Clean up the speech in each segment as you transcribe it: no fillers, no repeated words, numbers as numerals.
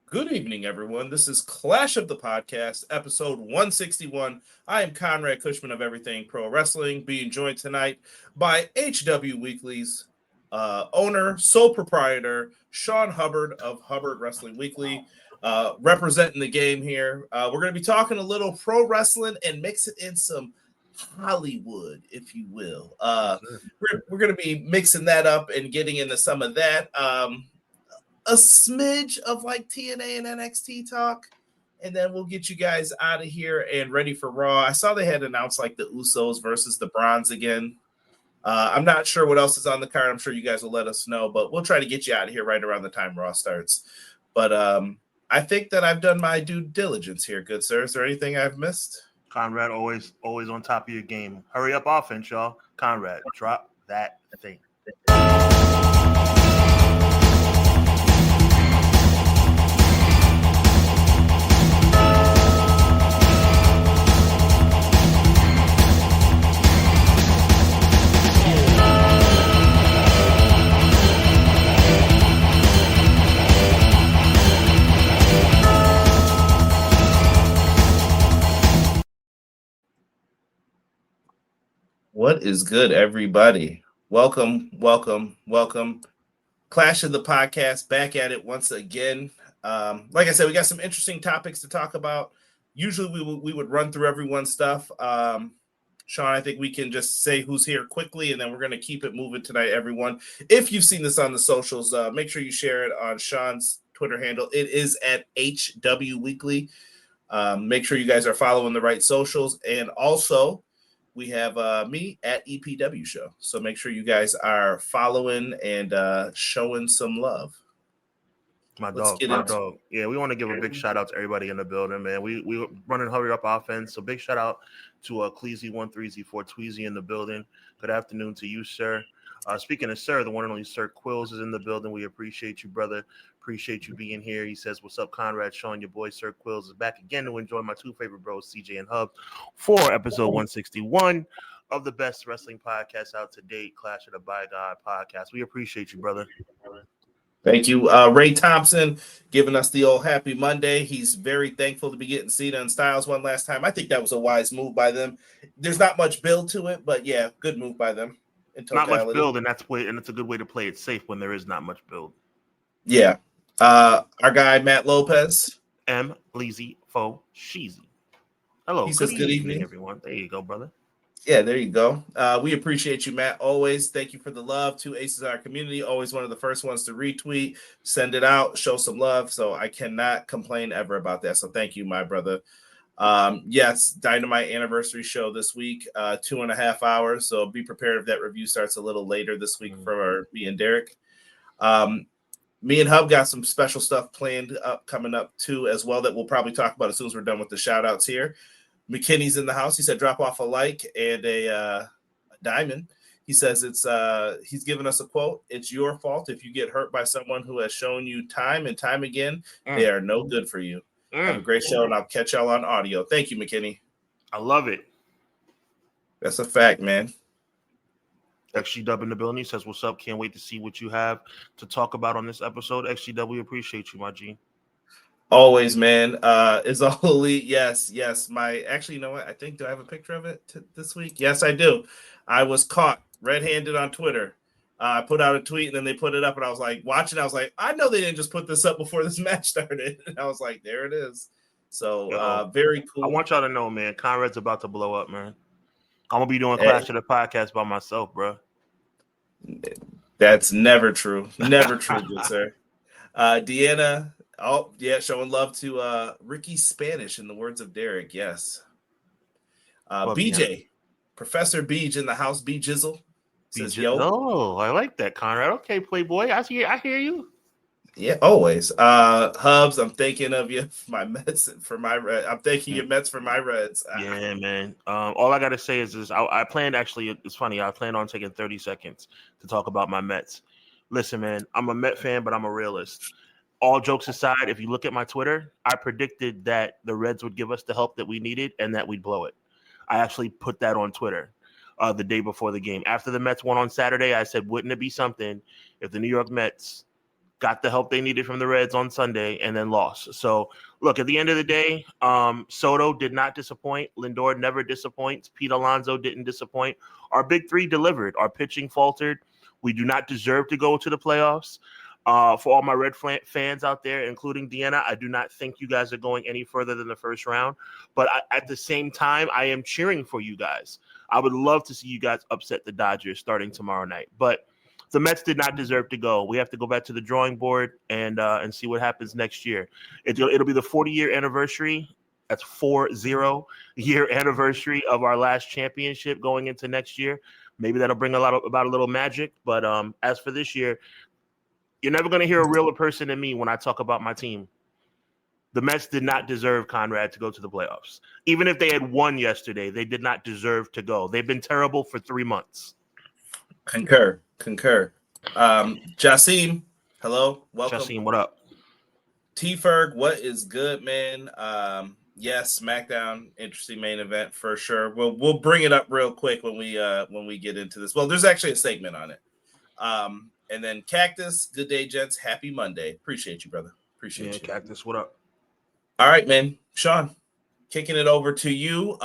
Good evening, everyone. This is Clash of the Podcast, episode 161. I am Conrad Cushman of Everything Pro Wrestling, being joined tonight by HW Weekly's owner, sole proprietor, Sean Hubbard of Hubbard Wrestling Weekly, representing the game here. We're going to be talking a little pro wrestling and mixing in some Hollywood, if you will. We're going to be mixing that up and getting into some of that. A smidge of like TNA and NXT talk, and then we'll get you guys out of here and ready for Raw. I saw they had announced like the Usos versus the Bronze again. I'm not sure what else is on the card. I'm sure you guys will let us know, but we'll try to get you out of here right around the time Raw starts. But I think that I've done my due diligence here, good sir. Is there anything I've missed? Conrad, always on top of your game. Hurry up offense, y'all. Conrad, drop that thing. What is good, everybody? Welcome. Clash of the Podcast, back at it once again. Like I said, we got some interesting topics to talk about. Usually we would run through everyone's stuff. Sean, I think we can just say who's here quickly, and then we're going to keep it moving tonight, everyone. If you've seen this on the socials, make sure you share it on Sean's Twitter handle. It is at HW Weekly. Make sure you guys are following the right socials, and also we have me at EPW Show. So make sure you guys are following and showing some love. My dog. Yeah, we want to give a big shout out to everybody in the building, man. We running hurry up offense. So big shout out to Cleasy13Z4 Tweezy in the building. Good afternoon to you, sir. Speaking of sir, the one and only Sir Quills is in the building. We appreciate you, brother. Appreciate you being here. He says, "What's up, Conrad?" Sean, your boy Sir Quills is back again to enjoy my two favorite bros, CJ and Hub, for episode 161 of the best wrestling podcast out to date, Clash of the Bygone podcast. We appreciate you, brother. Thank you. Ray Thompson giving us the old happy Monday. He's very thankful to be getting Cena and Styles one last time. I think that was a wise move by them. There's not much build to it, but yeah, good move by them. Not much build, and it's a good way to play it safe when there is not much build. Yeah. Our guy Matt Lopez. M. Leezy Fo Sheezy. Hello. He says good evening, everyone. There you go, brother. Yeah, there you go. We appreciate you, Matt. Always thank you for the love. Two aces in our community. Always one of the first ones to retweet, send it out, show some love. So I cannot complain ever about that. So thank you, my brother. Yes, Dynamite anniversary show this week, 2.5 hours. So be prepared if that review starts a little later this week for me and Derek. Me and Hub got some special stuff planned coming up too as well that we'll probably talk about as soon as we're done with the shout outs here. McKinney's in the house. He said drop off a like and a diamond. He says he's given us a quote. "It's your fault if you get hurt by someone who has shown you time and time again they are no good for you." Have a great show, and I'll catch y'all on audio. Thank you, McKinney. I love it. That's a fact, man. XGW in the building. He says, "What's up? Can't wait to see what you have to talk about on this episode." XGW, appreciate you, my G. Always, man. Is all elite. Yes. Actually, you know what? I think, do I have a picture of it this week? Yes, I do. I was caught red-handed on Twitter. I put out a tweet, and then they put it up, and I was like, watching, I was like, I know they didn't just put this up before this match started. And I was like, there it is. So, very cool. I want y'all to know, man, Conrad's about to blow up, man. I'm going to be doing Clash of the Podcast by myself, bro. That's never true. Never true, good sir. Deanna, showing love to Ricky Spanish, in the words of Derek, yes. BJ, Professor Beej in the house, B Jizzle. Says, yo. Oh, I like that, Conrad. Okay, Playboy. I hear you. Yeah, always. Hubs, I'm thinking of you. My Mets for my Reds. I'm thanking your Mets for my Reds. Yeah, man. All I gotta say is I planned, actually, it's funny. I planned on taking 30 seconds to talk about my Mets. Listen, man, I'm a Met fan, but I'm a realist. All jokes aside, if you look at my Twitter, I predicted that the Reds would give us the help that we needed and that we'd blow it. I actually put that on Twitter the day before the game. After the Mets won on Saturday, I said, wouldn't it be something if the New York Mets got the help they needed from the Reds on Sunday, and then lost. So, look, at the end of the day, Soto did not disappoint. Lindor never disappoints. Pete Alonso didn't disappoint. Our big three delivered. Our pitching faltered. We do not deserve to go to the playoffs. For all my Red fans out there, including Deanna, I do not think you guys are going any further than the first round. But at the same time, I am cheering for you guys. I would love to see you guys upset the Dodgers starting tomorrow night. But the Mets did not deserve to go. We have to go back to the drawing board and see what happens next year. It'll be the 40-year anniversary. That's 40-year anniversary of our last championship going into next year. Maybe that'll bring about a little magic. But as for this year, you're never going to hear a realer person than me when I talk about my team. The Mets did not deserve, Conrad, to go to the playoffs. Even if they had won yesterday, they did not deserve to go. They've been terrible for 3 months. Concur. Jasim, hello, welcome. Jasim, what up? T-Ferg, what is good, man? Yes, SmackDown, interesting main event for sure. We'll bring it up real quick when we get into this. Well, there's actually a segment on it. And then Cactus, good day, gents. Happy Monday. Appreciate you, brother. Appreciate you. Cactus, what up? All right, man. Sean, kicking it over to you.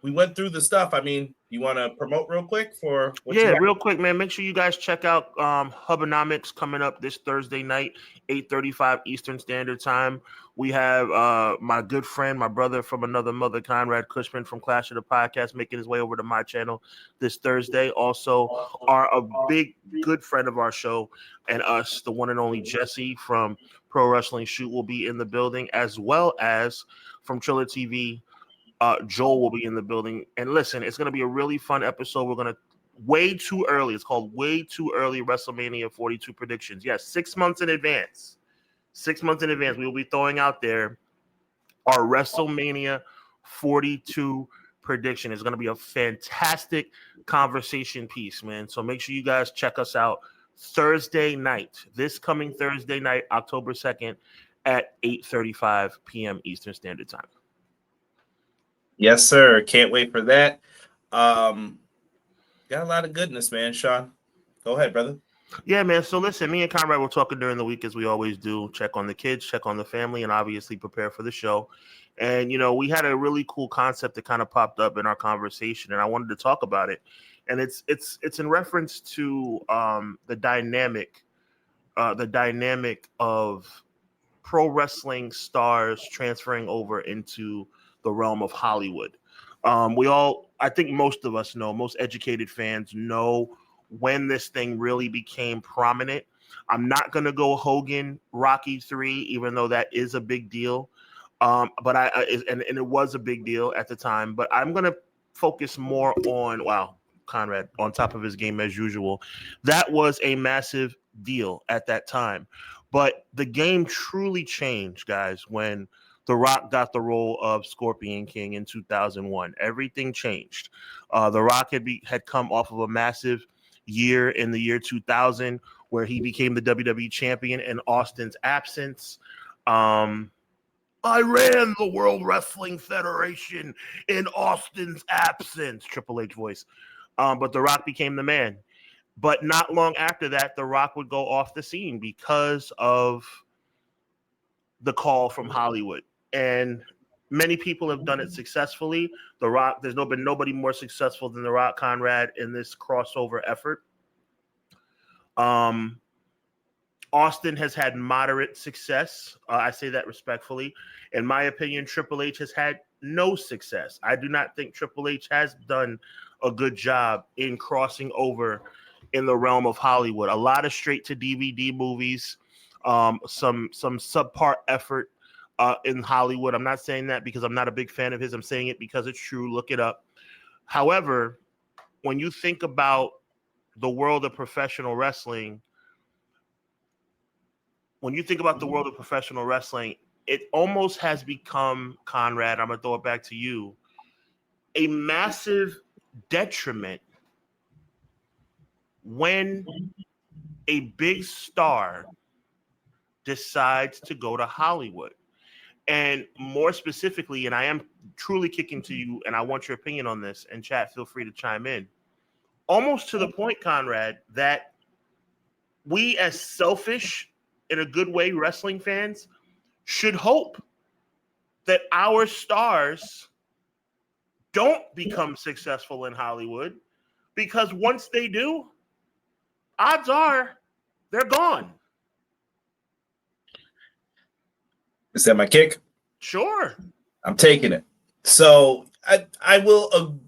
We went through the stuff. I mean, you want to promote real quick for what real quick, man. Make sure you guys check out Hubbonomics coming up this Thursday night, 8:35 Eastern Standard Time. We have my good friend, my brother from another mother, Conrad Cushman from Clash of the Podcast, making his way over to my channel this Thursday. Also, a big good friend of our show and us, the one and only Jesse from Pro Wrestling Shoot, will be in the building, as well as from Triller TV. Joel will be in the building. And listen, it's going to be a really fun episode. We're going to way too early. It's called Way Too Early WrestleMania 42 Predictions. Yes, 6 months in advance. 6 months in advance, we will be throwing out there our WrestleMania 42 prediction. It's going to be a fantastic conversation piece, man. So make sure you guys check us out Thursday night, this coming Thursday night, October 2nd at 8:35 p.m. Eastern Standard Time. Yes, sir. Can't wait for that. Got a lot of goodness, man. Sean, go ahead, brother. Yeah, man. So listen, me and Conrad were talking during the week as we always do. Check on the kids, check on the family, and obviously prepare for the show. And, we had a really cool concept that kind of popped up in our conversation, and I wanted to talk about it. And it's in reference to the dynamic of pro wrestling stars transferring over into the realm of Hollywood. I think most of us know, most educated fans know when this thing really became prominent. I'm not going to go Hogan, Rocky 3, even though that is a big deal. But it was a big deal at the time, but I'm going to focus more on, Conrad, on top of his game as usual. That was a massive deal at that time. But the game truly changed, guys, when The Rock got the role of Scorpion King in 2001. Everything changed. The Rock had come off of a massive year in the year 2000 where he became the WWE champion in Austin's absence. I ran the World Wrestling Federation in Austin's absence, Triple H voice. But The Rock became the man. But not long after that, The Rock would go off the scene because of the call from Hollywood. And many people have done it successfully. The Rock, there's been nobody more successful than The Rock, Conrad, in this crossover effort. Austin has had moderate success. I say that respectfully. In my opinion, Triple H has had no success. I do not think Triple H has done a good job in crossing over in the realm of Hollywood. A lot of straight-to-DVD movies, some subpar effort in Hollywood. I'm not saying that because I'm not a big fan of his. I'm saying it because it's true. Look it up. However, when you think about the world of professional wrestling, it almost has become, Conrad, I'm going to throw it back to you, a massive detriment when a big star decides to go to Hollywood. And more specifically, and I am truly kicking to you, and I want your opinion on this, and chat, feel free to chime in, almost to the point, Conrad, that we as selfish in a good way, wrestling fans should hope that our stars don't become successful in Hollywood, because once they do, odds are they're gone. Is that my kick? Sure. I'm taking it. So I will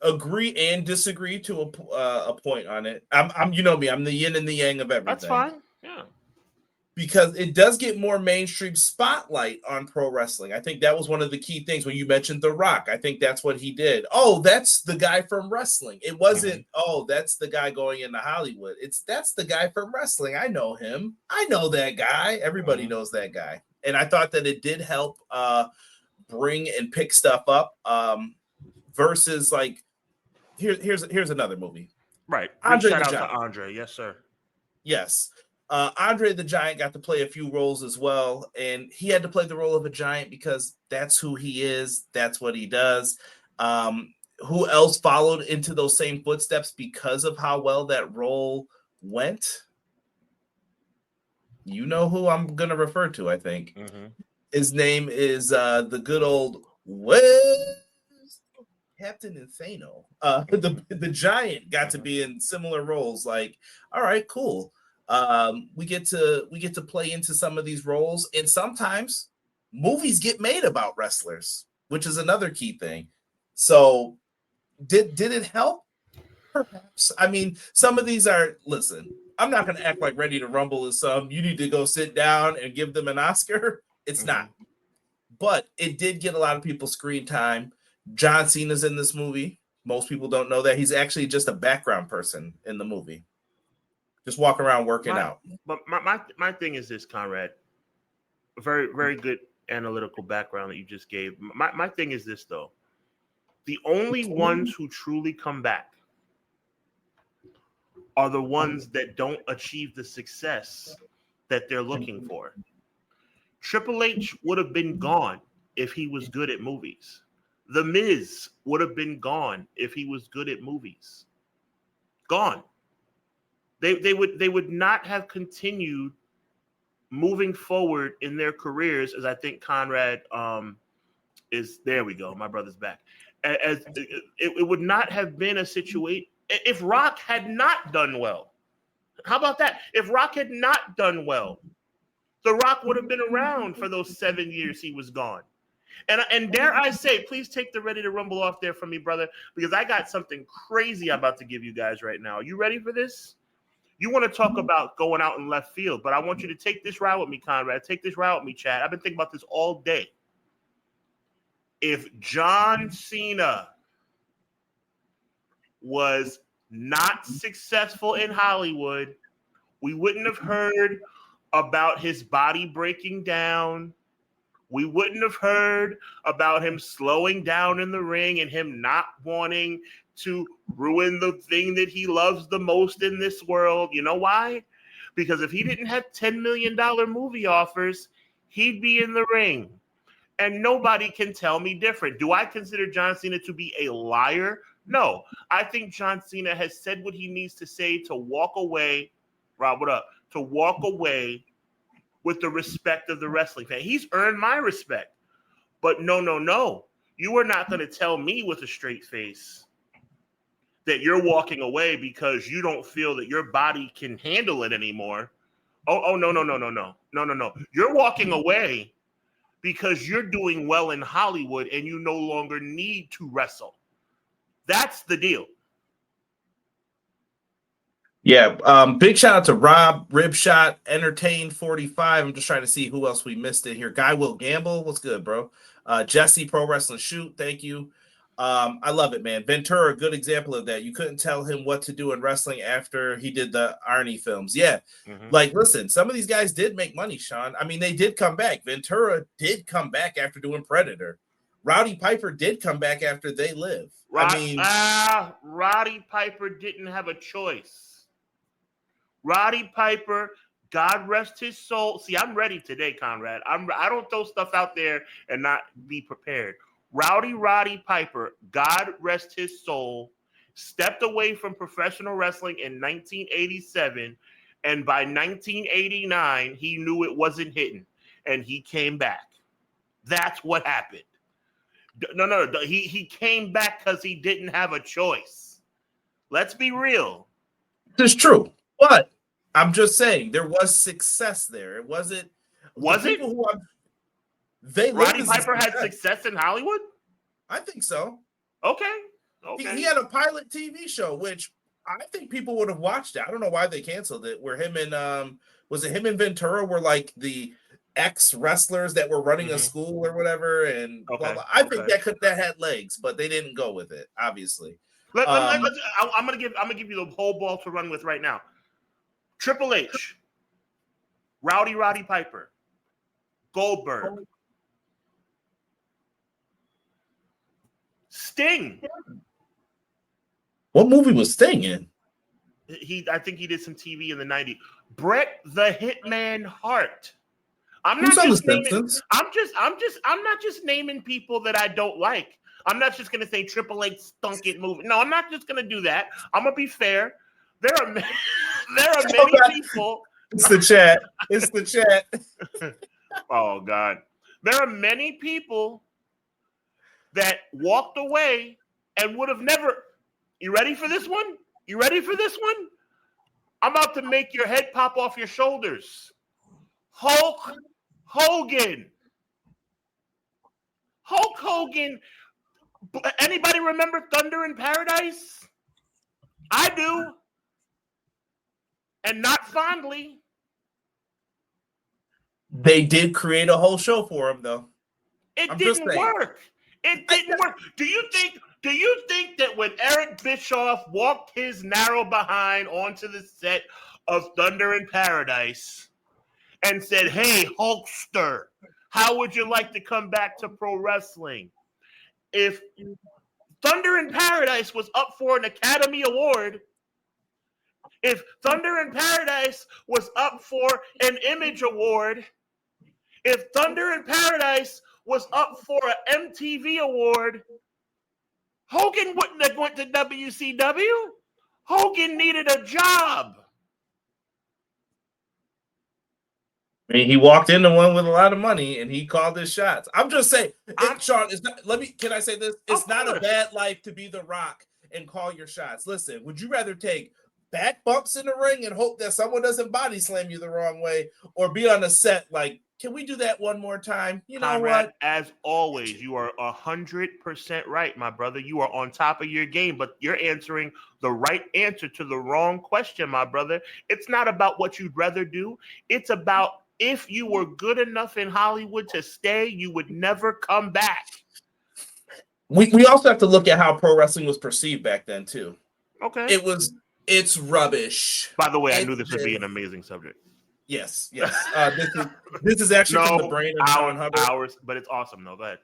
agree and disagree to a point on it. I'm you know me, I'm the yin and the yang of everything. That's fine. Yeah. Because it does get more mainstream spotlight on pro wrestling. I think that was one of the key things when you mentioned The Rock. I think that's what he did. Oh, that's the guy from wrestling. It wasn't, oh, that's the guy going into Hollywood. That's the guy from wrestling. I know him. I know that guy. Everybody knows that guy. And I thought that it did help bring and pick stuff up versus like, here's another movie. Right. Shout out to Andre. Yes, sir. Yes. Andre the Giant got to play a few roles as well, and he had to play the role of a giant because that's who he is. That's what he does. Who else followed into those same footsteps because of how well that role went? You know who I'm going to refer to, I think. His name is the good old Captain Insano. The Giant got to be in similar roles. Like, all right, cool. We get to play into some of these roles, and sometimes movies get made about wrestlers, which is another key thing. So did it help? Perhaps. I mean, some of these are, listen, I'm not going to act like Ready to Rumble is you need to go sit down and give them an Oscar. It's not. But it did get a lot of people screen time. John Cena's in this movie. Most people don't know that. He's actually just a background person in the movie. Just walk around working out. But my thing is this, Conrad. Very, very good analytical background that you just gave. My thing is this, though. The only ones who truly come back are the ones that don't achieve the success that they're looking for. Triple H would have been gone if he was good at movies. The Miz would have been gone if he was good at movies. Gone. They would not have continued moving forward in their careers, as I think Conrad is. There we go. My brother's back. As it would not have been a situation if Rock had not done well. How about that? If Rock had not done well, The Rock would have been around for those 7 years he was gone. And dare I say, please take the Ready to Rumble off there from me, brother, because I got something crazy I'm about to give you guys right now. Are you ready for this? You want to talk about going out in left field, but I want you to take this route with me, Conrad. Take this route with me, Chad. I've been thinking about this all day. If John Cena was not successful in Hollywood, we wouldn't have heard about his body breaking down. We wouldn't have heard about him slowing down in the ring and him not wanting to ruin the thing that he loves the most in this world. You know why? Because if he didn't have $10 million movie offers, he'd be in the ring. And nobody can tell me different. Do I consider John Cena to be a liar? No. I think John Cena has said what he needs to say to walk away. Rob, what up? To walk away with the respect of the wrestling fan. He's earned my respect. But no. You are not going to tell me with a straight face that you're walking away because you don't feel that your body can handle it anymore. Oh, no. You're walking away because you're doing well in Hollywood and you no longer need to wrestle. That's the deal. Yeah, big shout out to Rob, Ribshot, Entertain 45. I'm just trying to see who else we missed in here. Guy Will Gamble, what's good, bro? Jesse, Pro Wrestling Shoot, thank you. I love it, man. Ventura, a good example of that. You couldn't tell him what to do in wrestling after he did the Arnie films. Yeah, like, listen, some of these guys did make money, Sean. I mean, they did come back. Ventura did come back after doing Predator. Rowdy Piper did come back after They Live. Roddy Piper didn't have a choice. Roddy Piper, God rest his soul. See, I'm ready today, Conrad. I don't throw stuff out there and not be prepared. Roddy Piper, God rest his soul, stepped away from professional wrestling in 1987 And by 1989, he knew it wasn't hitting, and he came back. That's what happened. No. He came back because he didn't have a choice. Let's be real. It's true, but I'm just saying there was success there. It wasn't. Was it? Roddy Piper had success in Hollywood? I think so. Okay. He had a pilot TV show, which I think people would have watched it. I don't know why they canceled it. Where him and was it him and Ventura were like the ex-wrestlers that were running a school or whatever, and blah, blah. I think that had legs, but they didn't go with it, obviously. I'm gonna give you the whole ball to run with right now. Triple H, Roddy Piper, Goldberg, Sting. What movie was Sting in? I think he did some TV in the 90s. Bret the Hitman Hart. I'm not just naming people that I don't like. I'm not just gonna say Triple H stunk it movie. No, I'm not just gonna do that. I'm gonna be fair. There are many people. It's the chat. It's the chat. Oh God. There are many people that walked away and would have never. You ready for this one? I'm about to make your head pop off your shoulders. Hulk Hogan. Anybody remember Thunder in Paradise? I do. And not fondly. They did create a whole show for him, though. It didn't work. Do you think that when Eric Bischoff walked his narrow behind onto the set of Thunder in Paradise and said, "Hey, Hulkster, how would you like to come back to pro wrestling?" If Thunder in Paradise was up for an Academy Award, if Thunder in Paradise was up for an Image Award, if Thunder in Paradise was up for an MTV Award, Hogan wouldn't have went to WCW. Hogan needed a job. I mean, he walked into one with a lot of money and he called his shots. I'm just saying, Sean, can I say this? It's not a bad life to be The Rock and call your shots. Listen, would you rather take back bumps in the ring and hope that someone doesn't body slam you the wrong way, or be on a set like, can we do that one more time? You know Conrad, what? As always, you are 100% right, my brother. You are on top of your game, but you're answering the right answer to the wrong question, my brother. It's not about what you'd rather do. It's about if you were good enough in Hollywood to stay, you would never come back. We also have to look at how pro wrestling was perceived back then, too. Okay. It's rubbish. By the way, I knew this would be an amazing subject. Yes. This is actually from the brain of Sean Hubbard. But it's awesome, though. Go ahead.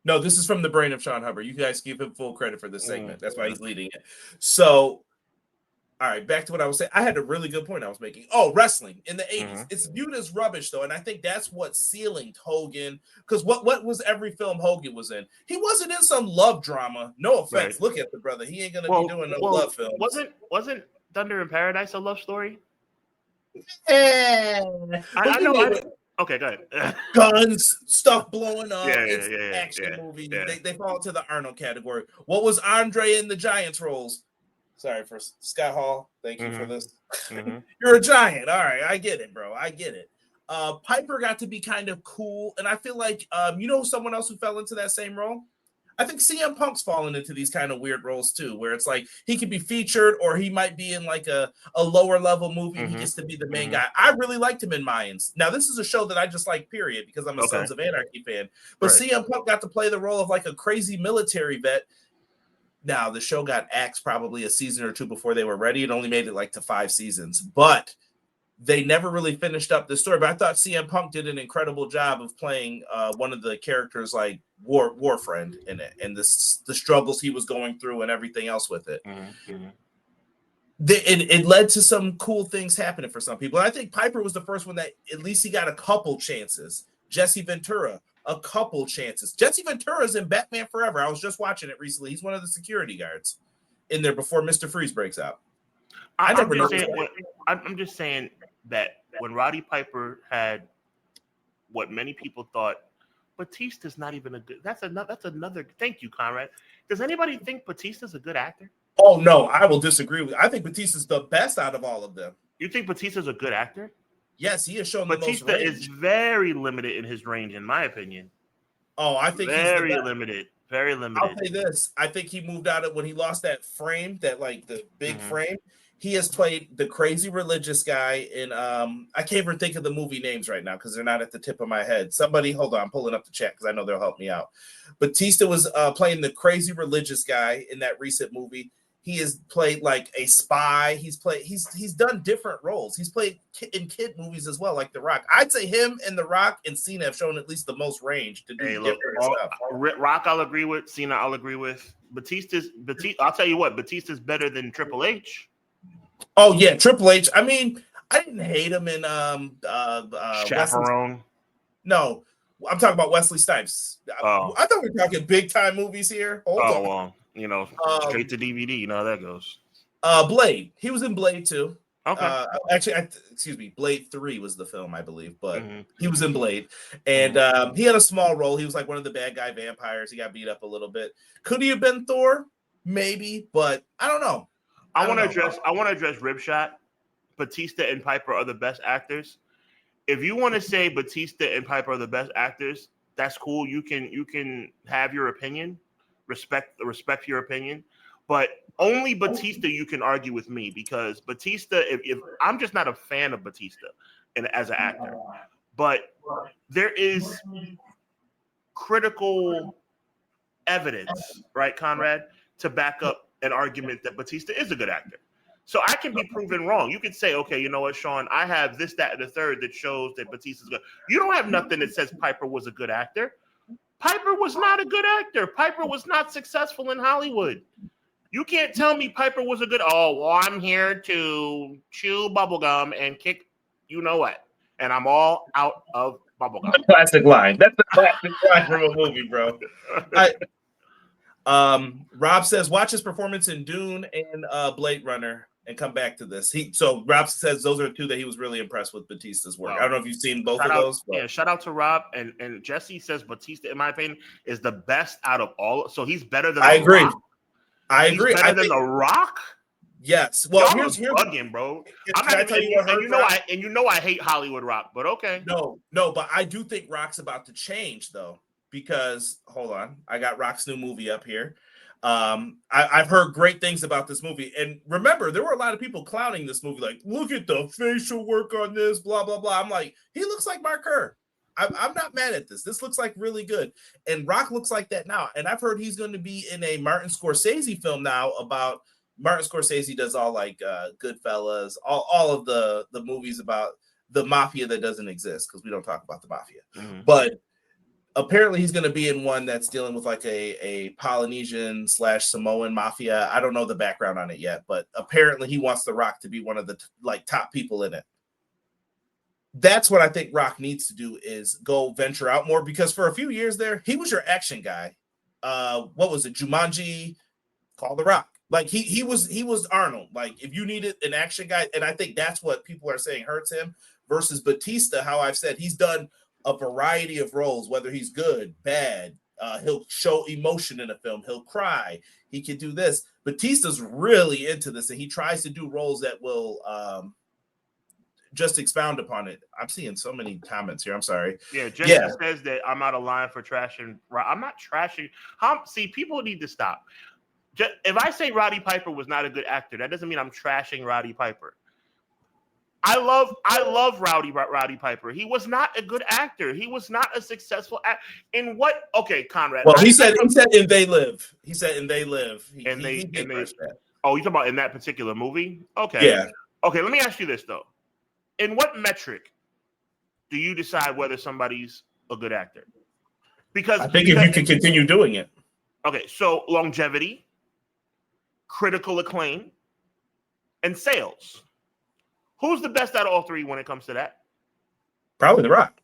No, this is from the brain of Sean Hubbard. You guys give him full credit for this segment. That's why he's leading it. So, all right, back to what I was saying. I had a really good point I was making. Oh, wrestling in the 80s. It's viewed as rubbish, though, and I think that's what ceilinged Hogan. Because what was every film Hogan was in? He wasn't in some love drama. No offense. Right. Look at the brother. He ain't going to be doing no love films. Wasn't Thunder in Paradise a love story? I know. Okay, go ahead. Guns, stuff blowing up. It's action movie. Yeah. They fall into the Arnold category. What was Andre in the Giants roles? Sorry for Scott Hall. Thank you for this. You're a giant. All right, I get it, bro. I get it. Piper got to be kind of cool, and I feel like someone else who fell into that same role. I think CM Punk's fallen into these kind of weird roles too, where it's like he could be featured or he might be in like a lower level movie. He gets to be the main guy. I really liked him in Mayans. Now, this is a show that I just like, period, because I'm a Sons of Anarchy fan. But CM Punk got to play the role of like a crazy military vet. Now, the show got axed probably a season or two before they were ready. It only made it like to 5 seasons. But they never really finished up the story. But I thought CM Punk did an incredible job of playing one of the characters like war friend in it, and the struggles he was going through and everything else with it. It led to some cool things happening for some people. And I think Piper was the first one that at least he got a couple chances. Jesse Ventura, a couple chances. Jesse Ventura's in Batman Forever. I was just watching it recently. He's one of the security guards in there before Mr. Freeze breaks out. I'm just saying that when Roddy Piper had what many people thought, Batista's not even a good. That's another. Thank you, Conrad. Does anybody think Batista's a good actor? Oh no, I will disagree with you. I think Batista's the best out of all of them. You think Batista's a good actor? Yes, he has shown Batista the most range. is very limited in his range, in my opinion. Oh, I think very he's limited. Very limited. I'll say this. I think he moved out of when he lost that frame, that like the big frame. He has played the crazy religious guy in I can't even think of the movie names right now because they're not at the tip of my head. Somebody, hold on, I'm pulling up the chat because I know they'll help me out. Batista was playing the crazy religious guy in that recent movie. He has played like a spy. He's done different roles. He's played in kid movies as well, like The Rock. I'd say him and The Rock and Cena have shown at least the most range to do different stuff. Rock, I'll agree with. Cena, I'll agree with. Batista. I'll tell you what, Batista's better than Triple H. Oh yeah, Triple H. I mean, I didn't hate him in Chaperone. No, I'm talking about Wesley Snipes. Oh. I thought we were talking big time movies here. Hold on. Well, you know, straight to DVD. You know how that goes. Blade. He was in Blade too. Okay. Actually, excuse me. Blade 3 was the film, I believe, but he was in Blade, and he had a small role. He was like one of the bad guy vampires. He got beat up a little bit. Could he have been Thor? Maybe, but I don't know. I want to address Ribshot. Batista and Piper are the best actors. If you want to say Batista and Piper are the best actors, that's cool. You can have your opinion. Respect your opinion. But only Batista you can argue with me, because Batista, if I'm just not a fan of Batista and as an actor, but there is critical evidence, right, Conrad, to back up an argument that Batista is a good actor. So I can be proven wrong. You could say, okay, you know what, Sean, I have this, that, and the third that shows that Batista's good. You don't have nothing that says Piper was a good actor. Piper was not a good actor. Piper was not successful in Hollywood. You can't tell me Piper was a good, I'm here to chew bubblegum and kick you know what. And I'm all out of bubblegum. Classic line. That's the classic line from a movie, bro. Rob says, watch his performance in Dune and Blade Runner and come back to this. So Rob says those are two that he was really impressed with Batista's work. I don't know if you've seen both of those. But. Yeah, shout out to Rob. And Jesse says Batista, in my opinion, is the best out of all. So he's better than I The agree. Rock. I agree. Better than The Rock? Yes. Well, here's bugging, bro. You know I hate Hollywood Rock, but okay. No, but I do think Rock's about to change though, because hold on, I got Rock's new movie up here. I've heard great things about this movie, and remember, there were a lot of people clowning this movie, like, look at the facial work on this, blah blah blah. I'm like, he looks like Mark Kerr. I'm not mad at this. This looks like really good, and Rock looks like that now. And I've heard he's going to be in a Martin Scorsese film now about. Martin Scorsese does all like Goodfellas, all of the movies about the mafia that doesn't exist, because we don't talk about the mafia. But apparently he's going to be in one that's dealing with like a Polynesian / Samoan mafia. I don't know the background on it yet, but apparently he wants The Rock to be one of the top people in it. That's what I think Rock needs to do, is go venture out more, because for a few years there, he was your action guy. What was it? Jumanji, Call the Rock. Like he was Arnold. Like if you needed an action guy, and I think that's what people are saying hurts him, versus Batista. How I've said he's done a variety of roles, whether he's good, bad. He'll show emotion in a film. He'll cry. He can do this. Batista's really into this, and he tries to do roles that will just expound upon it. I'm seeing so many comments here. I'm sorry. Yeah, Jesse says that I'm out of line for trashing. I'm not trashing. See, people need to stop. If I say Roddy Piper was not a good actor, that doesn't mean I'm trashing Roddy Piper. I love Roddy Piper. He was not a good actor. He was not a successful actor. In what? Okay, Conrad. Well, he said in They Live. He said in They Live. You talking about in that particular movie? Okay. Yeah. Okay, let me ask you this though. In what metric do you decide whether somebody's a good actor? Because I think if you can continue doing it. Okay, so longevity, critical acclaim, and sales. Who's the best out of all three when it comes to that? Probably The Rock.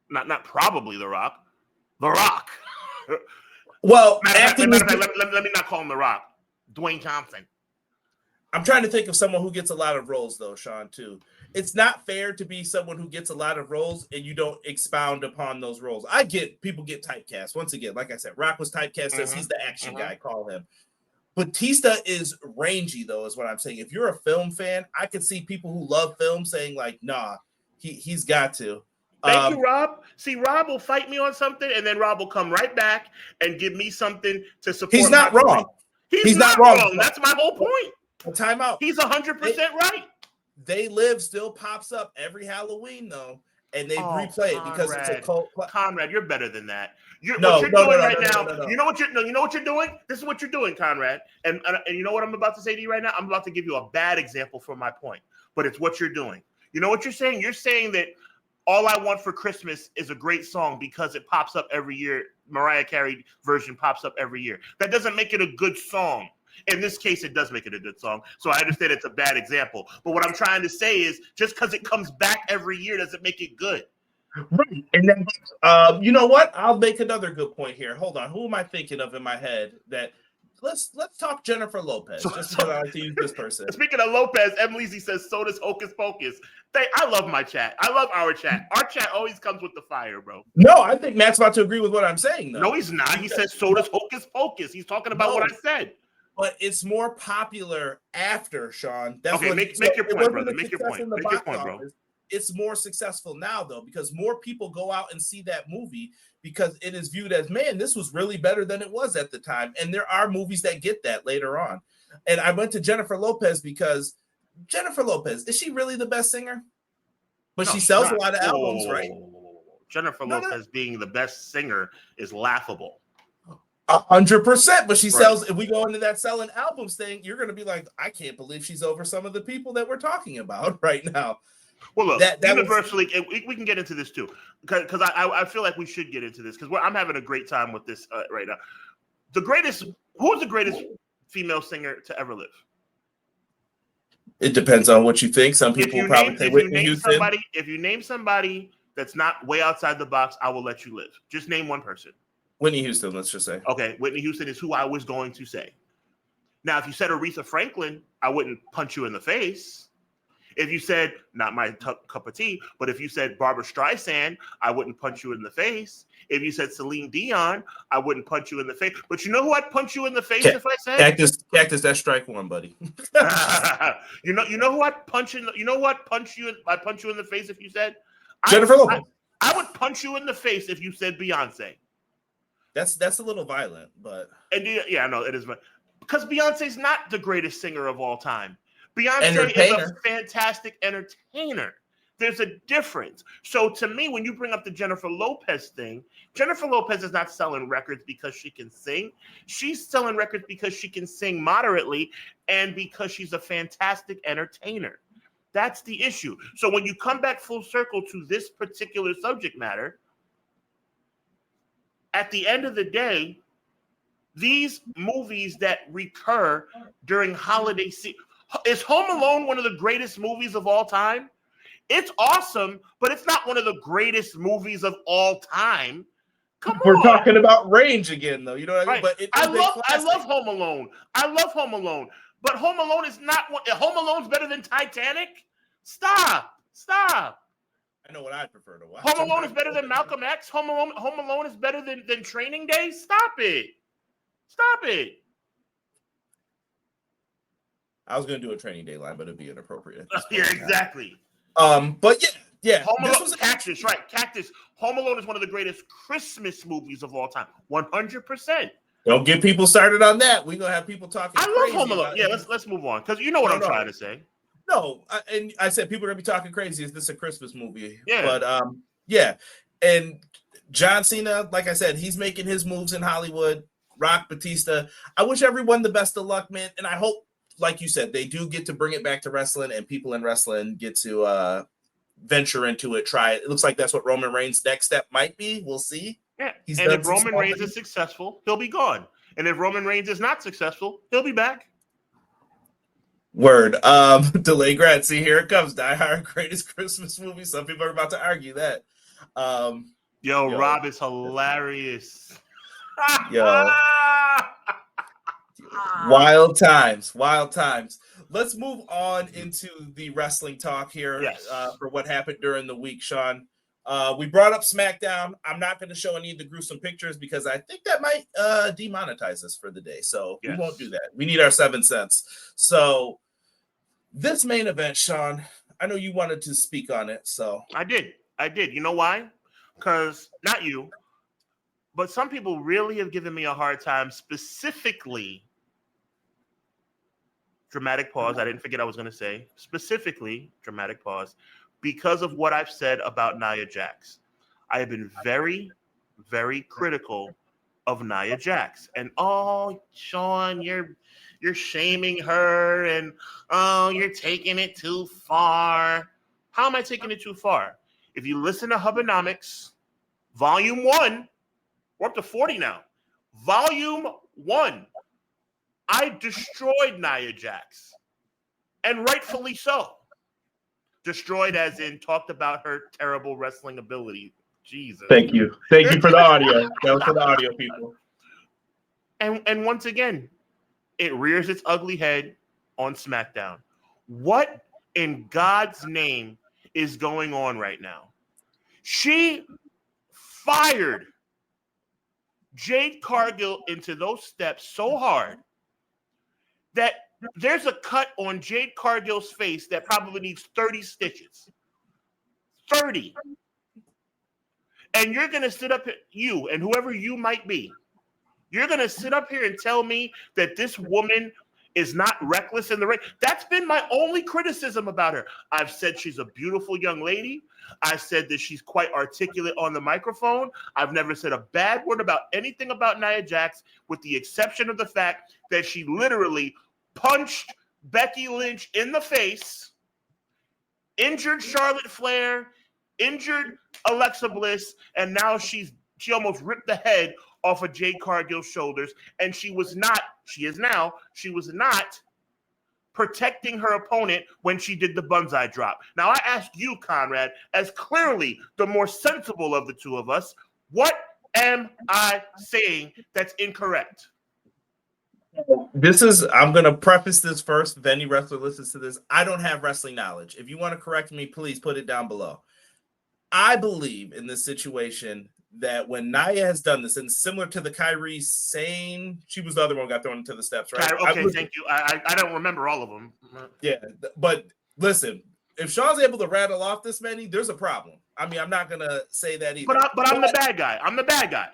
Not probably The Rock. The Rock. Well, let me not call him The Rock. Dwayne Johnson. I'm trying to think of someone who gets a lot of roles though, Sean, too. it's not fair to be someone who gets a lot of roles and you don't expound upon those roles. I get people get typecast. Once again, like I said, Rock was typecast as he's the action guy, call him. Batista is rangy, though, is what I'm saying. If you're a film fan, I could see people who love film saying, like, nah, he's got to. Thank you, Rob. See, Rob will fight me on something, and then Rob will come right back and give me something to support. He's not wrong. He's not wrong. That's my whole point. Time out. He's 100% right. They Live still pops up every Halloween, though, and they replay it because it's a cult. What you're better than that. You know what you're doing? This is what you're doing, Conrad. And you know what I'm about to say to you right now? I'm about to give you a bad example for my point, but it's what you're doing. You know what you're saying? You're saying that All I Want for Christmas is a great song because it pops up every year. Mariah Carey version pops up every year. That doesn't make it a good song. In this case, it does make it a good song. So I understand it's a bad example. But what I'm trying to say is just because it comes back every year doesn't make it good. Right. And then, you know what? I'll make another good point here. Hold on. Who am I thinking of in my head? That let's talk Jennifer Lopez. Just because I like to use this person. Speaking of Lopez, Emily says, so does Hocus Pocus. I love my chat. I love our chat. Our chat always comes with the fire, bro. No, I think Matt's about to agree with what I'm saying, though. No, he's not. He says, so does Hocus Pocus. He's talking about what I said. But it's more popular after, Sean. That's okay, make your point, brother. Make your point. Make your point, bro. It's more successful now, though, because more people go out and see that movie because it is viewed as, man, this was really better than it was at the time. And there are movies that get that later on. And I went to Jennifer Lopez because Jennifer Lopez, is she really the best singer? But she sells a lot of albums, right? Jennifer Lopez being the best singer is laughable. 100%, but she sells. If we go into that selling albums thing, you're going to be like, I can't believe she's over some of the people that we're talking about right now. Well, look, universally, we can get into this too, because I feel like we should get into this because I'm having a great time with this right now. Who's the greatest female singer to ever live? It depends on what you think. Some people will probably say Whitney Houston. If you name somebody that's not way outside the box, I will let you live. Just name one person. Whitney Houston, let's just say. Okay, Whitney Houston is who I was going to say. Now, if you said Aretha Franklin, I wouldn't punch you in the face. If you said, not my cup of tea, but if you said Barbra Streisand, I wouldn't punch you in the face. If you said Celine Dion, I wouldn't punch you in the face. But you know who I'd punch you in the face if I said? Cactus, that's strike one, buddy. you know who I'd punch in? You know what? I'd punch you in the face if you said Jennifer Lopez. I would punch you in the face if you said Beyonce. That's a little violent, but I know it is, because Beyonce's not the greatest singer of all time. Beyonce is a fantastic entertainer. There's a difference. So to me, when you bring up the Jennifer Lopez thing, Jennifer Lopez is not selling records because she can sing. She's selling records because she can sing moderately and because she's a fantastic entertainer. That's the issue. So when you come back full circle to this particular subject matter, at the end of the day, these movies that recur during holiday season, is Home Alone one of the greatest movies of all time? It's awesome, but it's not one of the greatest movies of all time. We're talking about range again, though. You know what I mean? Right. But I love Home Alone. I love Home Alone. But Home Alone is not one. Home Alone's better than Titanic? Stop. I know what I'd prefer to watch. Home Alone is better than Malcolm X. Home Alone is better than Training Day. Stop it. I was going to do a Training Day line, but it'd be inappropriate. Yeah, exactly. But yeah. Home Alone, Cactus, right? Cactus. Home Alone is one of the greatest Christmas movies of all time. 100%. Don't get people started on that. We're gonna have people talking. I love Home Alone. Yeah, let's move on because you know what I'm trying to say. No, and I said people are gonna be talking crazy. Is this a Christmas movie? Yeah. But yeah. And John Cena, like I said, he's making his moves in Hollywood. Rock, Batista. I wish everyone the best of luck, man. And I hope, like you said, they do get to bring it back to wrestling, and people in wrestling get to venture into it, try it. It looks like that's what Roman Reigns' next step might be. We'll see. Yeah. And if Roman Reigns is successful, he'll be gone. And if Roman Reigns is not successful, he'll be back. Word. Delay grad. See, here it comes. Die Hard, greatest Christmas movie. Some people are about to argue that. Yo, Rob is hilarious. Yo. Wild times. let's move on into the wrestling talk here. Yes. For what happened during the week, Sean. We brought up SmackDown. I'm not going to show any of the gruesome pictures because I think that might demonetize us for the day. So we won't do that. We need our 7 cents. So this main event, Sean, I know you wanted to speak on it. So I did. You know why? Because not you, but some people really have given me a hard time, specifically. Dramatic pause. I didn't forget I was going to say specifically dramatic pause because of what I've said about Nia Jax. I have been very, very critical of Nia Jax. And Sean, you're shaming her and you're taking it too far. How am I taking it too far? If you listen to Hubbanomics, Volume 1, we're up to 40 now. Volume 1. I destroyed Nia Jax, and rightfully so. Destroyed as in talked about her terrible wrestling ability. Jesus. Thank you for the audio. That was for the audio people. And once again, it rears its ugly head on SmackDown. What in God's name is going on right now? She fired Jade Cargill into those steps so hard that there's a cut on Jade Cargill's face that probably needs 30 stitches. 30. And you're going to sit up, you and whoever you might be, you're going to sit up here and tell me that this woman is not reckless in the ring. That's been my only criticism about her. I've said she's a beautiful young lady. I said that she's quite articulate on the microphone. I've never said a bad word about anything about Nia Jax, with the exception of the fact that she literally punched Becky Lynch in the face, injured Charlotte Flair, injured Alexa Bliss, and now she almost ripped the head off of Jade Cargill's shoulders, and she was not protecting her opponent when she did the Banzai drop. Now, I ask you, Conrad, as clearly the more sensible of the two of us, what am I saying that's incorrect? I'm going to preface this first. If any wrestler listens to this, I don't have wrestling knowledge. If you want to correct me, please put it down below. I believe in this situation that when Nia has done this, and similar to the Kairi Sane, she was the other one who got thrown into the steps, right? Okay, thank you. I don't remember all of them. Yeah, but listen, if Sean's able to rattle off this many, there's a problem. I mean, I'm not going to say that either. But I'm the bad guy. I'm the bad guy.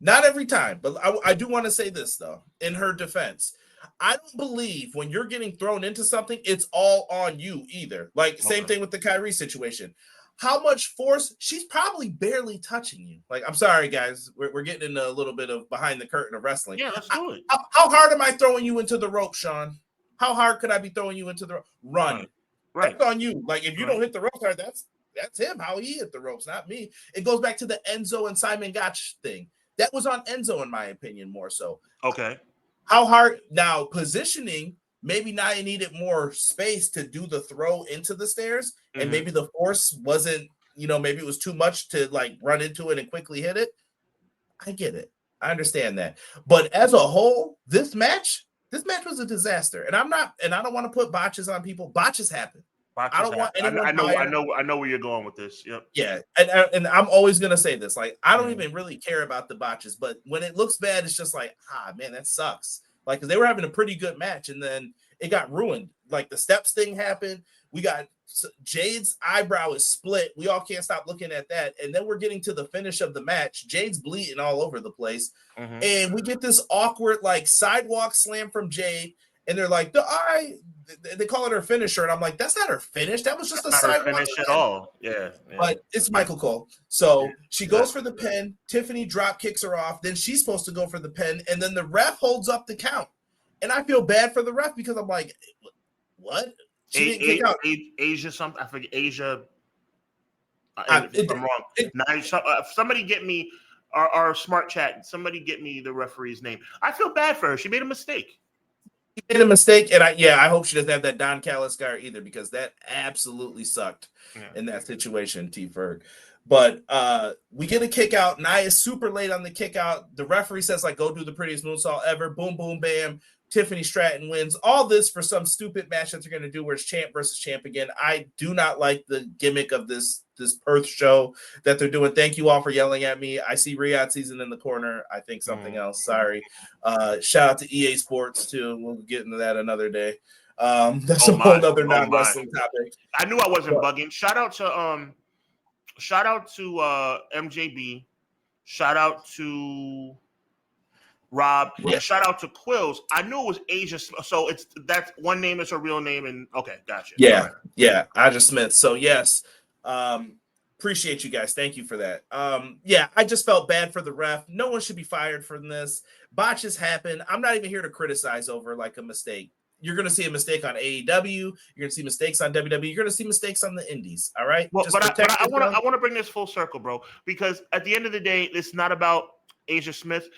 Not every time, but I do want to say this, though, in her defense. I don't believe when you're getting thrown into something, it's all on you either. Like, same thing with the Kyrie situation. How much force? She's probably barely touching you. Like, I'm sorry, guys. We're getting into a little bit of behind the curtain of wrestling. Yeah, let's do it. How hard am I throwing you into the rope, Sean? How hard could I be throwing you into the rope? Run. Right. That's on you. Like, if you don't hit the ropes hard, that's him, how he hit the ropes, not me. It goes back to the Enzo and Simon Gotch thing. That was on Enzo, in my opinion, more so. Okay. How hard? Now, positioning, maybe Nia needed more space to do the throw into the stairs, and maybe the force wasn't, maybe it was too much to, like, run into it and quickly hit it. I get it. I understand that. But as a whole, this match was a disaster. And I don't want to put botches on people. Botches happen. I don't want anyone. I know where you're going with this. Yep. Yeah, and I'm always gonna say this. Like, I don't even really care about the botches, but when it looks bad, it's just like, man, that sucks. Like, because they were having a pretty good match, and then it got ruined. Like, the steps thing happened. We got Jade's eyebrow is split. We all can't stop looking at that. And then we're getting to the finish of the match. Jade's bleeding all over the place, and we get this awkward, like, sidewalk slam from Jade. And they're like, they call it her finisher. And I'm like, that's not her finish. That was just a sidewalk finish at all. Yeah. But it's Michael Cole. So she goes for the pin. Tiffany drop kicks her off. Then she's supposed to go for the pin. And then the ref holds up the count. And I feel bad for the ref because I'm like, what? She didn't kick out. Asia something. I forget. Asia. If I'm wrong. Somebody get me our smart chat. Somebody get me the referee's name. I feel bad for her. She made a mistake. She made a mistake, and I hope she doesn't have that Don Callis scar either, because that absolutely sucked in that situation, T. Ferg. But we get a kick out. Nia's super late on the kick out. The referee says, like, go do the prettiest moonsault ever. Boom, boom, bam. Tiffany Stratton wins. All this for some stupid match that they're going to do where it's champ versus champ again. I do not like the gimmick of this Perth show that they're doing. Thank you all for yelling at me. I see Riyadh Season in the corner. I think something else. Sorry. Shout out to EA Sports too. We'll get into that another day. That's a whole other non-wrestling topic. I knew I wasn't bugging. Shout out to MJB. Shout out to Rob. Yeah. Shout out to Quills. I knew it was Asia, so that's one name is her real name, and okay, gotcha. Yeah, right. Yeah, Aja Smith. So yes, appreciate you guys. Thank you for that. Yeah, I just felt bad for the ref. No one should be fired from this. Botches happen. I'm not even here to criticize over like a mistake. You're going to see a mistake on AEW. You're going to see mistakes on WWE. You're going to see mistakes on the Indies. All right. Well, but I want to bring this full circle, bro, because at the end of the day, it's not about Asia Smith.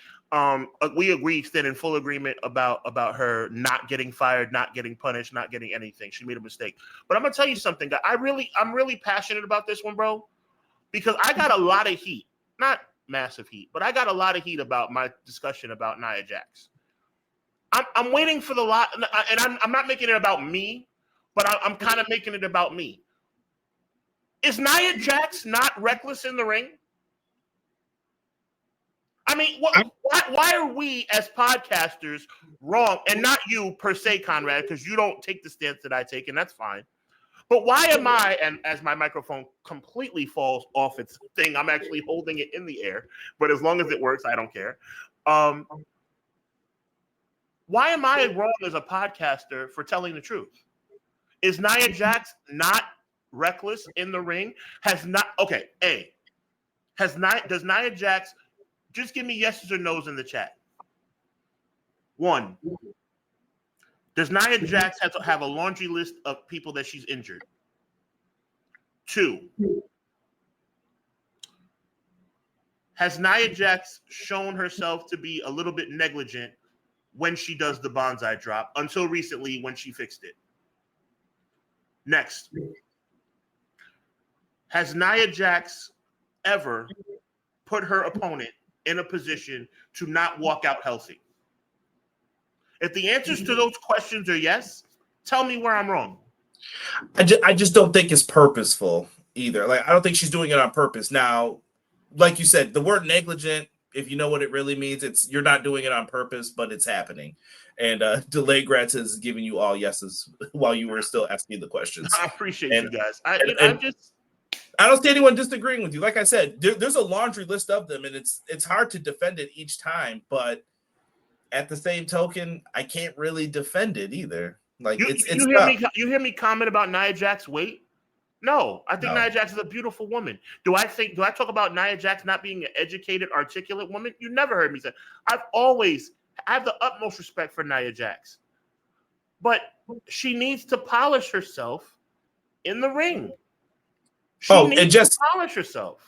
We agree, stand in full agreement about her not getting fired, not getting punished, not getting anything. She made a mistake. But I'm gonna tell you something, guy. I'm really passionate about this one, bro, because I got a lot of heat, not massive heat, but I got a lot of heat about my discussion about Nia Jax. I'm waiting for the lot, and I'm not making it about me, but I'm kind of making it about me. Is Nia Jax not reckless in the ring? I mean, why are we as podcasters wrong? And not you per se, Conrad, because you don't take the stance that I take, and that's fine. But why am I, and as my microphone completely falls off its thing, I'm actually holding it in the air, but as long as it works, I don't care. Why am I wrong as a podcaster for telling the truth? Is Nia Jax not reckless in the ring? Does Nia Jax, just give me yeses or nos in the chat. 1, does Nia Jax have to have a laundry list of people that she's injured? 2, has Nia Jax shown herself to be a little bit negligent when she does the bonsai drop until recently when she fixed it? Next, has Nia Jax ever put her opponent in a position to not walk out healthy? If the answers to those questions are yes, tell me where I'm wrong. I just don't think it's purposeful either. Like, I don't think she's doing it on purpose. Now, like you said, the word negligent, if you know what it really means, it's you're not doing it on purpose, but it's happening. And Delay Gratz is giving you all yeses while you were still asking the questions. I appreciate you guys. I don't see anyone disagreeing with you. Like I said, there's a laundry list of them, and it's hard to defend it each time. But at the same token, I can't really defend it either. Like you hear me comment about Nia Jax's weight? No, I think Nia Jax is a beautiful woman. Do I talk about Nia Jax not being an educated, articulate woman? You never heard me say. I have the utmost respect for Nia Jax, but she needs to polish herself in the ring. She needs to polish herself.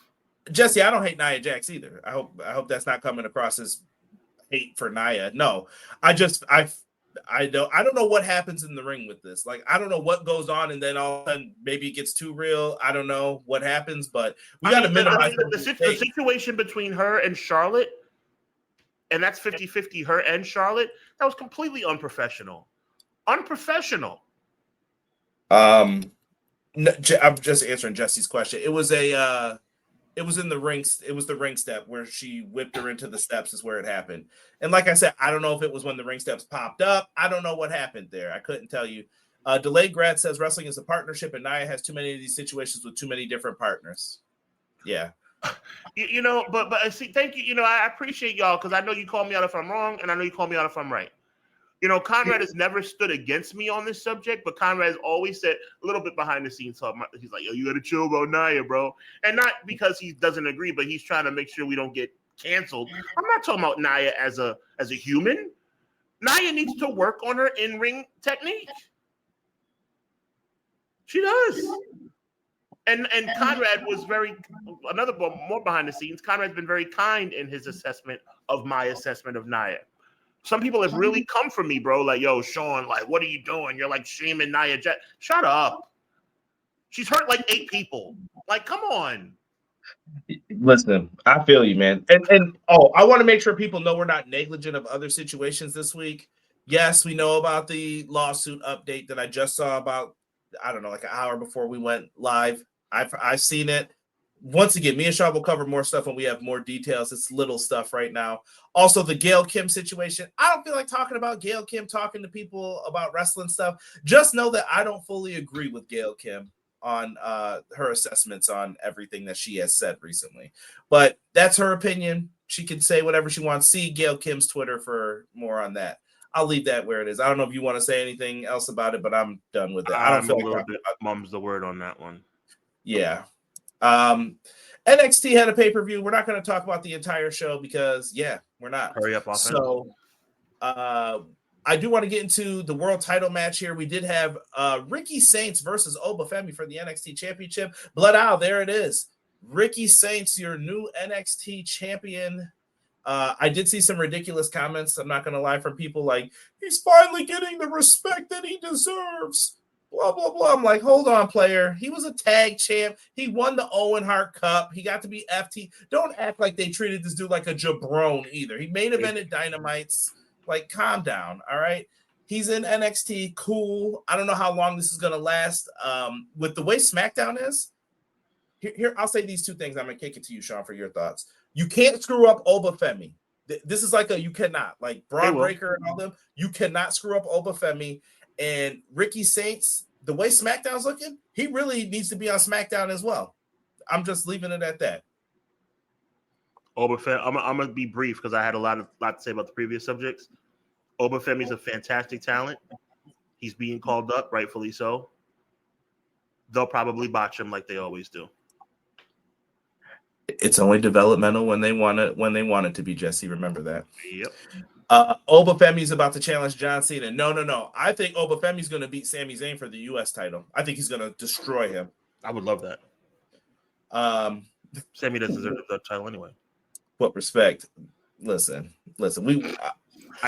Jesse, I don't hate Nia Jax either. I hope that's not coming across as hate for Nia. No, I don't know what happens in the ring with this. Like, I don't know what goes on, and then all of a sudden maybe it gets too real. I don't know what happens, but we got to minimize the situation between her and Charlotte, and that's 50-50, her and Charlotte. That was completely unprofessional. Unprofessional. I'm just answering Jesse's question. It was in the ring. It was the ring step where she whipped her into the steps is where it happened. And like I said, I don't know if it was when the ring steps popped up. I don't know what happened there. I couldn't tell you. Delayed Grad says wrestling is a partnership, and Nia has too many of these situations with too many different partners. Yeah. But I see. Thank you. I appreciate y'all because I know you call me out if I'm wrong, and I know you call me out if I'm right. Conrad has never stood against me on this subject, but Conrad has always said a little bit behind the scenes. He's like, yo, you got to chill about Nia, bro. And not because he doesn't agree, but he's trying to make sure we don't get canceled. I'm not talking about Nia as a human. Nia needs to work on her in-ring technique. She does. And Conrad was more behind the scenes. Conrad's been very kind in his assessment of my assessment of Nia. Some people have really come for me, bro. Like, yo, Sean, like, what are you doing? You're like shaming Nia Jax. Shut up. She's hurt like 8 people. Like, come on. Listen, I feel you, man. And I want to make sure people know we're not negligent of other situations this week. Yes, we know about the lawsuit update that I just saw about, I don't know, like an hour before we went live. I've seen it. Once again, me and Sean will cover more stuff when we have more details. It's little stuff right now. Also, the Gail Kim situation. I don't feel like talking about Gail Kim, talking to people about wrestling stuff. Just know that I don't fully agree with Gail Kim on her assessments on everything that she has said recently. But that's her opinion. She can say whatever she wants. See Gail Kim's Twitter for more on that. I'll leave that where it is. I don't know if you want to say anything else about it, but I'm done with it. I don't feel like a little bit mum's the word on that one. Yeah. NXT had a pay-per-view. We're not going to talk about the entire show because, we're not. Hurry up, offense. So, I do want to get into the world title match here. We did have Ricky Saints versus Obafemi for the NXT Championship. Blood Owl, there it is. Ricky Saints, your new NXT champion. I did see some ridiculous comments, I'm not going to lie, from people like, he's finally getting the respect that he deserves. Blah, blah, blah. I'm like, hold on, player. He was a tag champ. He won the Owen Hart Cup. He got to be FT. Don't act like they treated this dude like a jabron either. He main evented Dynamites. Like, calm down, all right? He's in NXT. Cool. I don't know how long this is going to last. With the way SmackDown is, here, I'll say these two things. I'm going to kick it to you, Sean, for your thoughts. You can't screw up Obafemi. This is like you cannot. Like Braun Breaker and all them, you cannot screw up Obafemi. And Ricky Saints, the way SmackDown's looking, he really needs to be on SmackDown as well. I'm just leaving it at that. Obafemi, I'm going to be brief because I had a lot to say about the previous subjects. Obafemi's a fantastic talent. He's being called up, rightfully so. They'll probably botch him like they always do. It's only developmental when they want it to be, Jesse. Remember that. Yep. Obafemi's about to challenge John Cena. No. I think Obafemi's going to beat Sami Zayn for the U.S. title. I think he's going to destroy him. I would love that. Sami doesn't deserve the title anyway. What respect? Listen. I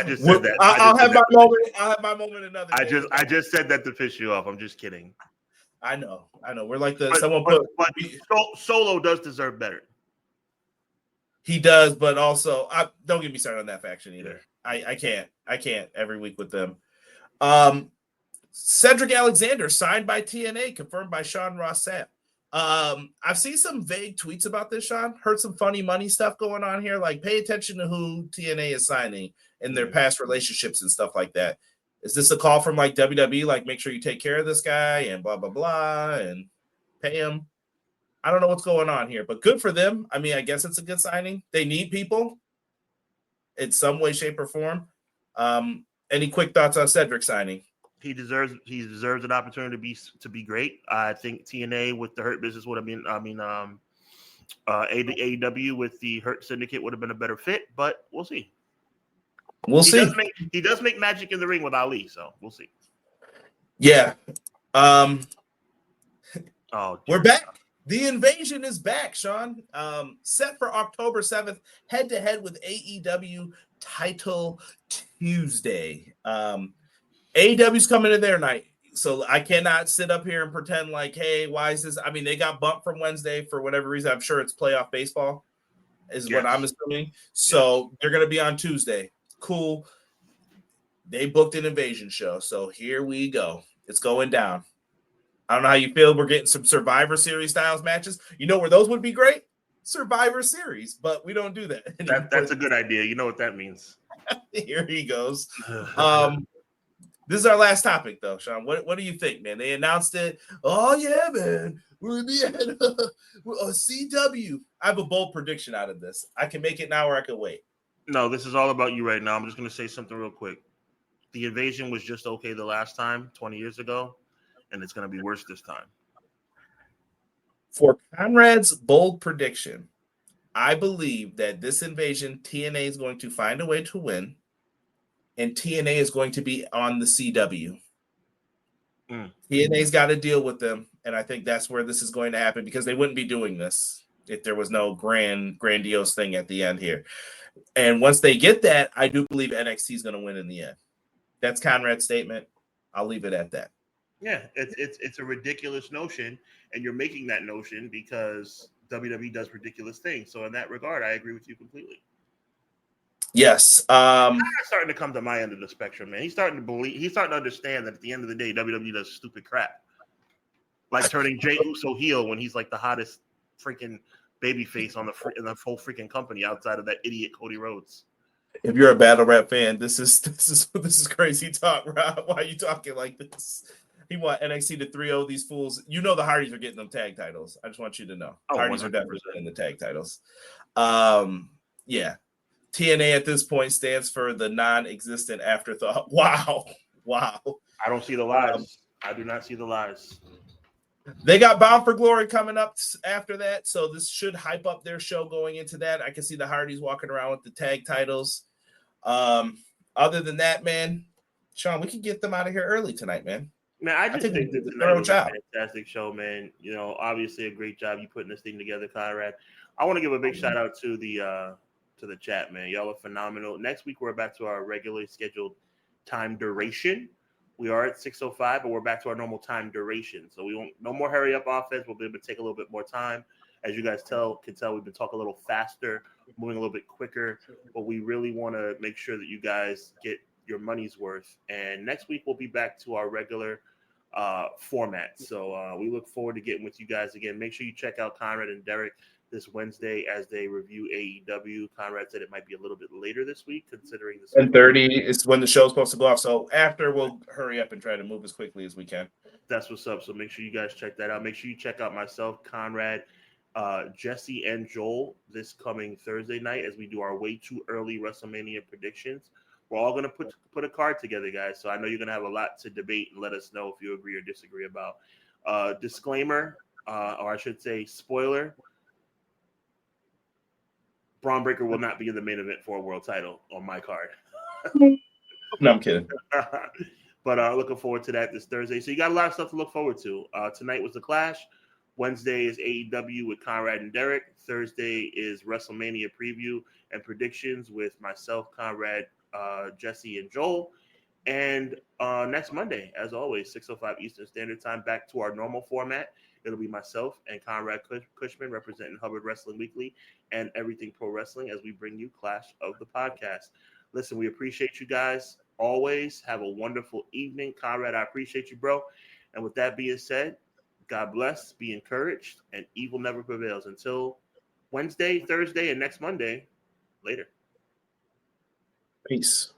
just said that. I'll have my moment another day. I just said that to piss you off. I'm just kidding. I know. We're like but Solo does deserve better. He does, but also don't get me started on that faction either. I can't every week with them. Cedric Alexander signed by TNA, confirmed by Sean Ross Sapp. I've seen some vague tweets about this, Sean. Heard some funny money stuff going on here. Like, pay attention to who TNA is signing in their past relationships and stuff like that. Is this a call from like WWE? Like, make sure you take care of this guy and blah, blah, blah, and pay him. I don't know what's going on here, but good for them. I mean, I guess it's a good signing. They need people in some way, shape, or form. Any quick thoughts on Cedric signing? He deserves an opportunity to be great. I think TNA with the Hurt Business would have been. AEW with the Hurt Syndicate would have been a better fit, but we'll see. He does make magic in the ring with Ali, so we'll see. Yeah. We're back. The Invasion is back, Sean. Set for October 7th, head-to-head with AEW Title Tuesday. AEW's coming to their night, so I cannot sit up here and pretend like, hey, why is this? I mean, they got bumped from Wednesday for whatever reason. I'm sure it's playoff baseball is what I'm assuming. So they're going to be on Tuesday. Cool. They booked an Invasion show, so here we go. It's going down. I don't know how you feel. We're getting some Survivor Series styles matches. You know where those would be great? Survivor Series, but we don't do that. That's a good idea. You know what that means. Here he goes. This is our last topic, though, Sean. What do you think, man? They announced it. Oh, yeah, man. We're going to be at a CW. I have a bold prediction out of this. I can make it now or I can wait. No, this is all about you right now. I'm just going to say something real quick. The Invasion was just okay the last time, 20 years ago, and it's going to be worse this time. For Conrad's bold prediction, I believe that this Invasion, TNA is going to find a way to win, and TNA is going to be on the CW. TNA's got to deal with them, and I think that's where this is going to happen because they wouldn't be doing this if there was no grandiose thing at the end here. And once they get that, I do believe NXT is going to win in the end. That's Conrad's statement. I'll leave it at that. Yeah, it's a ridiculous notion, and you're making that notion because WWE does ridiculous things. So in that regard, I agree with you completely. Yes. He's starting to come to my end of the spectrum, man. He's starting to understand that at the end of the day, WWE does stupid crap. Like turning Jey Uso heel when he's like the hottest freaking babyface in the whole freaking company outside of that idiot Cody Rhodes. If you're a battle rap fan, this is crazy talk, Rob. Why are you talking like this? He want NXT to 3-0 these fools. You know the Hardys are getting them tag titles. I just want you to know. Hardys 100%. Are definitely getting the tag titles. Yeah. TNA at this point stands for the non-existent afterthought. Wow. I don't see the lies. I do not see the lies. They got Bound for Glory coming up after that, so this should hype up their show going into that. I can see the Hardys walking around with the tag titles. Other than that, man, Sean, we can get them out of here early tonight, man. Man, I think that tonight was a fantastic show, man. You know, obviously a great job you putting this thing together, Conrad. I want to give a big shout out to the chat, man. Y'all are phenomenal. Next week we're back to our regularly scheduled time duration. We are at 6:05, but we're back to our normal time duration. So we won't no more hurry up offense. We'll be able to take a little bit more time. As you guys can tell, we've been talking a little faster, moving a little bit quicker. But we really want to make sure that you guys get your money's worth. And next week we'll be back to our regular format. So we look forward to getting with you guys again. Make sure you check out Conrad and Derek this Wednesday as they review AEW. Conrad said it might be a little bit later this week, considering the 10:30 is when the show's supposed to go off. So after, we'll hurry up and try to move as quickly as we can. That's what's up. So make sure you guys check that out. Make sure you check out myself, Conrad, Jesse, and Joel this coming Thursday night as we do our way too early WrestleMania predictions. We're all going to put a card together, guys. So I know you're going to have a lot to debate and let us know if you agree or disagree about. Disclaimer, or I should say spoiler, Braun Breaker will not be in the main event for a world title on my card. No, I'm kidding. But looking forward to that this Thursday. So you got a lot of stuff to look forward to. Tonight was The Clash. Wednesday is AEW with Conrad and Derek. Thursday is WrestleMania preview and predictions with myself, Conrad, Jesse, and Joel. And next Monday, as always, 6:05 Eastern Standard Time, back to our normal format. It'll be myself and Conrad Cushman representing Hubbard Wrestling Weekly and Everything Pro Wrestling as we bring you Clash of the Podcast. Listen, we appreciate you guys always. Have a wonderful evening. Conrad, I appreciate you, bro. And with that being said, God bless, be encouraged, and evil never prevails. Until Wednesday, Thursday, and next Monday, later. Peace.